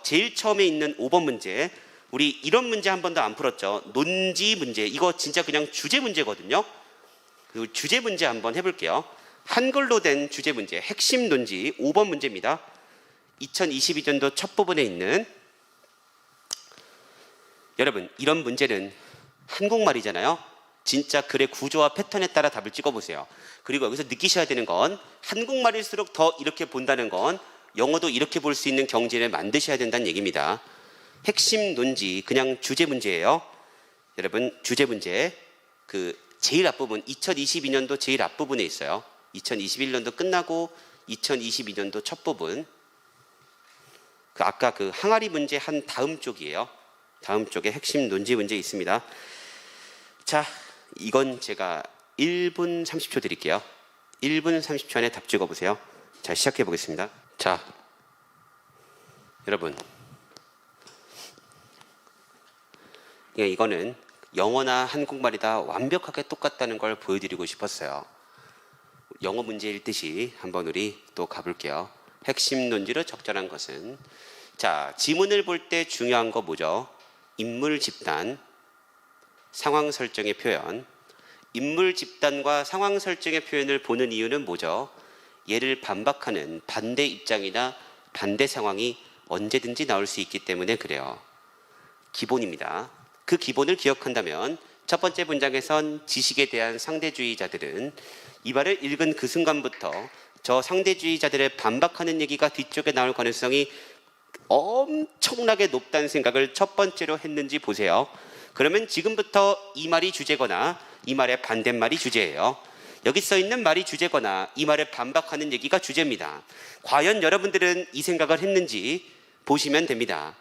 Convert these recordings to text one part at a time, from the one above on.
제일 처음에 있는 5번 문제, 우리 이런 문제 한 번도 안 풀었죠. 논지 문제. 이거 진짜 그냥 주제 문제거든요. 그 주제 문제 한번 해볼게요. 한글로 된 주제 문제, 핵심 논지 5번 문제입니다. 2022년도 첫 부분에 있는, 여러분 이런 문제는 한국말이잖아요. 진짜 글의 구조와 패턴에 따라 답을 찍어보세요. 그리고 여기서 느끼셔야 되는 건, 한국말일수록 더 이렇게 본다는 건 영어도 이렇게 볼 수 있는 경지를 만드셔야 된다는 얘기입니다. 핵심 논지, 그냥 주제 문제예요. 여러분 주제 문제, 그 제일 앞부분, 2022년도 제일 앞부분에 있어요. 2021년도 끝나고 2022년도 첫 부분, 그 아까 그 항아리 문제 한 다음 쪽이에요. 다음 쪽에 핵심 논지 문제 있습니다. 자, 이건 제가 1분 30초 드릴게요. 1분 30초 안에 답 찍어보세요. 자, 시작해 보겠습니다. 자, 여러분, 이거는 영어나 한국말이 다 완벽하게 똑같다는 걸 보여드리고 싶었어요. 영어 문제일 듯이 한번 우리 또 가볼게요. 핵심 논지로 적절한 것은, 자, 지문을 볼 때 중요한 거 뭐죠? 인물 집단, 상황 설정의 표현. 인물 집단과 상황 설정의 표현을 보는 이유는 뭐죠? 얘를 반박하는 반대 입장이나 반대 상황이 언제든지 나올 수 있기 때문에 그래요. 기본입니다. 그 기본을 기억한다면 첫 번째 문장에선 지식에 대한 상대주의자들은 이 말을 읽은 그 순간부터 저 상대주의자들을 반박하는 얘기가 뒤쪽에 나올 가능성이 엄청나게 높다는 생각을 첫 번째로 했는지 보세요. 그러면 지금부터 이 말이 주제거나 이 말의 반대말이 주제예요. 여기 써 있는 말이 주제거나 이 말을 반박하는 얘기가 주제입니다. 과연 여러분들은 이 생각을 했는지 보시면 됩니다.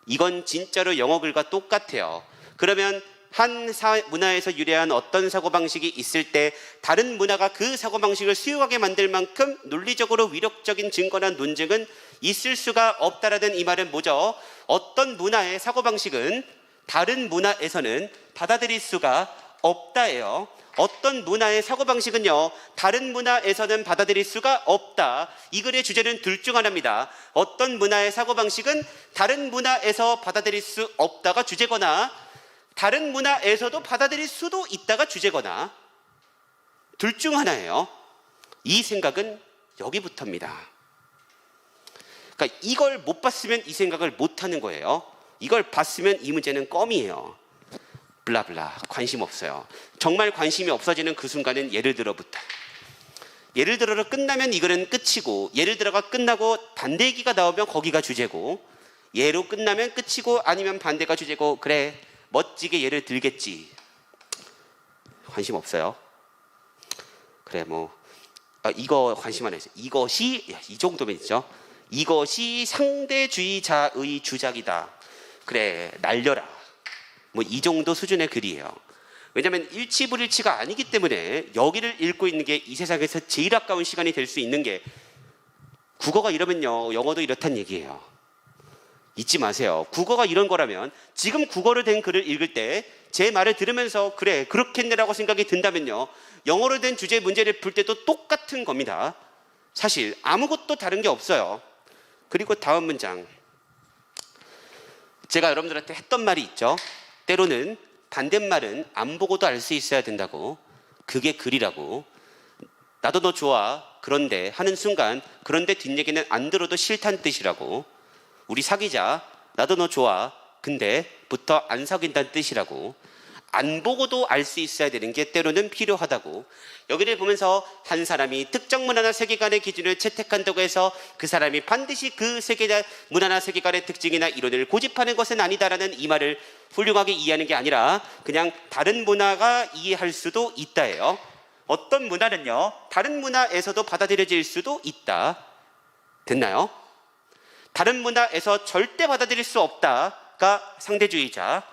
이건 진짜로 영어 글과 똑같아요. 그러면 한 문화에서 유래한 어떤 사고방식이 있을 때 다른 문화가 그 사고방식을 수용하게 만들 만큼 논리적으로 위력적인 증거나 논증은 있을 수가 없다라는 이 말은 뭐죠? 어떤 문화의 사고방식은 다른 문화에서는 받아들일 수가 없다예요. 어떤 문화의 사고방식은요, 다른 문화에서는 받아들일 수가 없다. 이 글의 주제는 둘 중 하나입니다. 어떤 문화의 사고방식은 다른 문화에서 받아들일 수 없다가 주제거나, 다른 문화에서도 받아들일 수도 있다가 주제거나, 둘 중 하나예요. 이 생각은 여기부터입니다. 그러니까 이걸 못 봤으면 이 생각을 못 하는 거예요. 이걸 봤으면 이 문제는 껌이에요. 블라블라, 관심 없어요. 정말 관심이 없어지는 그 순간은 예를 들어부터, 예를 들어로 끝나면 이 글은 끝이고, 예를 들어가 끝나고 반대 얘기가 나오면 거기가 주제고, 예로 끝나면 끝이고 아니면 반대가 주제고, 그래 멋지게 예를 들겠지. 관심 없어요. 그래 뭐 이거 관심 안 해서 이것이, 이 정도면 있죠. 이것이 상대주의자의 주장이다. 그래 날려라. 뭐 이 정도 수준의 글이에요. 왜냐하면 일치불일치가 아니기 때문에 여기를 읽고 있는 게 이 세상에서 제일 아까운 시간이 될 수 있는 게, 국어가 이러면요 영어도 이렇단 얘기예요. 잊지 마세요. 국어가 이런 거라면 지금 국어로 된 글을 읽을 때 제 말을 들으면서 그래 그렇겠네라고 생각이 든다면요, 영어로 된 주제 문제를 풀 때도 똑같은 겁니다. 사실 아무것도 다른 게 없어요. 그리고 다음 문장, 제가 여러분들한테 했던 말이 있죠. 때로는 반대말은 안 보고도 알 수 있어야 된다고. 그게 글이라고. 나도 너 좋아 그런데 하는 순간, 그런데 뒷얘기는 안 들어도 싫다는 뜻이라고. 우리 사귀자, 나도 너 좋아 근데 부터 안 사귄다는 뜻이라고. 안 보고도 알 수 있어야 되는 게 때로는 필요하다고. 여기를 보면서 한 사람이 특정 문화나 세계관의 기준을 채택한다고 해서 그 사람이 반드시 그 문화나 세계관의 특징이나 이론을 고집하는 것은 아니다라는 이 말을 훌륭하게 이해하는 게 아니라 그냥 다른 문화가 이해할 수도 있다예요. 어떤 문화는요 다른 문화에서도 받아들여질 수도 있다. 됐나요? 다른 문화에서 절대 받아들일 수 없다가 상대주의자.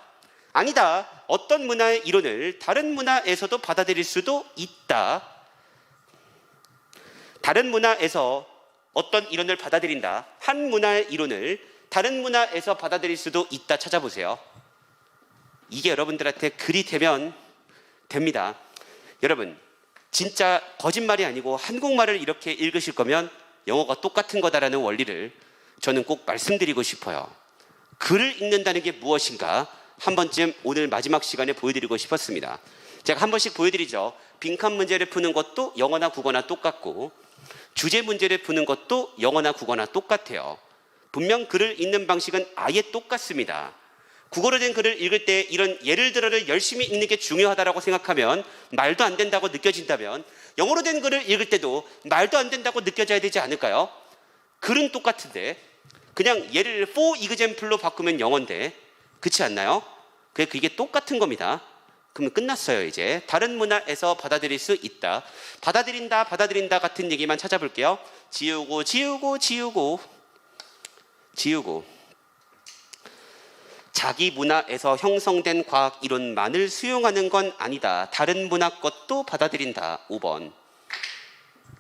아니다, 어떤 문화의 이론을 다른 문화에서도 받아들일 수도 있다. 다른 문화에서 어떤 이론을 받아들인다, 한 문화의 이론을 다른 문화에서 받아들일 수도 있다. 찾아보세요. 이게 여러분들한테 글이 되면 됩니다. 여러분 진짜 거짓말이 아니고 한국말을 이렇게 읽으실 거면 영어가 똑같은 거다라는 원리를 저는 꼭 말씀드리고 싶어요. 글을 읽는다는 게 무엇인가 한 번쯤 오늘 마지막 시간에 보여드리고 싶었습니다. 제가 한 번씩 보여드리죠. 빈칸 문제를 푸는 것도 영어나 국어나 똑같고 주제 문제를 푸는 것도 영어나 국어나 똑같아요. 분명 글을 읽는 방식은 아예 똑같습니다. 국어로 된 글을 읽을 때 이런 예를 들어를 열심히 읽는 게 중요하다고 생각하면 말도 안 된다고 느껴진다면 영어로 된 글을 읽을 때도 말도 안 된다고 느껴져야 되지 않을까요? 글은 똑같은데 그냥 예를 for example로 바꾸면 영어인데 그렇지 않나요? 그게 똑같은 겁니다. 그러면 끝났어요. 이제 다른 문화에서 받아들일 수 있다. 받아들인다 같은 얘기만 찾아볼게요. 지우고 자기 문화에서 형성된 과학 이론만을 수용하는 건 아니다. 다른 문화 것도 받아들인다. 5번.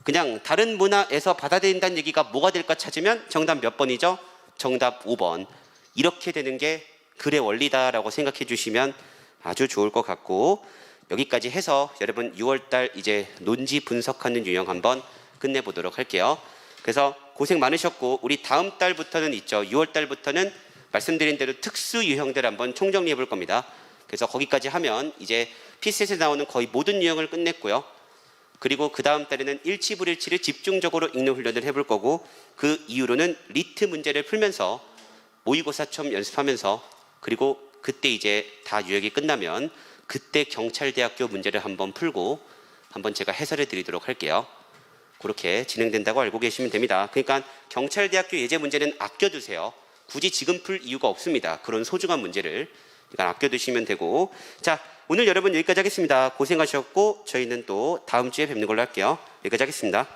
그냥 다른 문화에서 받아들인다는 얘기가 뭐가 될까 찾으면 정답 몇 번이죠? 정답 5번. 이렇게 되는 게 글의 원리다라고 생각해 주시면 아주 좋을 것 같고, 여기까지 해서 여러분 6월달 이제 논지 분석하는 유형 한번 끝내보도록 할게요. 그래서 고생 많으셨고 우리 다음 달부터는 있죠. 6월달부터는 말씀드린 대로 특수 유형들 한번 총정리해 볼 겁니다. 그래서 거기까지 하면 이제 PCS에 나오는 거의 모든 유형을 끝냈고요. 그리고 그 다음 달에는 일치불일치를 집중적으로 읽는 훈련을 해볼 거고, 그 이후로는 리트 문제를 풀면서 모의고사처럼 연습하면서, 그리고 그때 이제 다 유형이 끝나면 그때 경찰대학교 문제를 한번 풀고 한번 제가 해설해 드리도록 할게요. 그렇게 진행된다고 알고 계시면 됩니다. 그러니까 경찰대학교 예제 문제는 아껴두세요. 굳이 지금 풀 이유가 없습니다. 그런 소중한 문제를. 그러니까 아껴두시면 되고, 자, 오늘 여러분 여기까지 하겠습니다. 고생하셨고 저희는 또 다음 주에 뵙는 걸로 할게요. 여기까지 하겠습니다.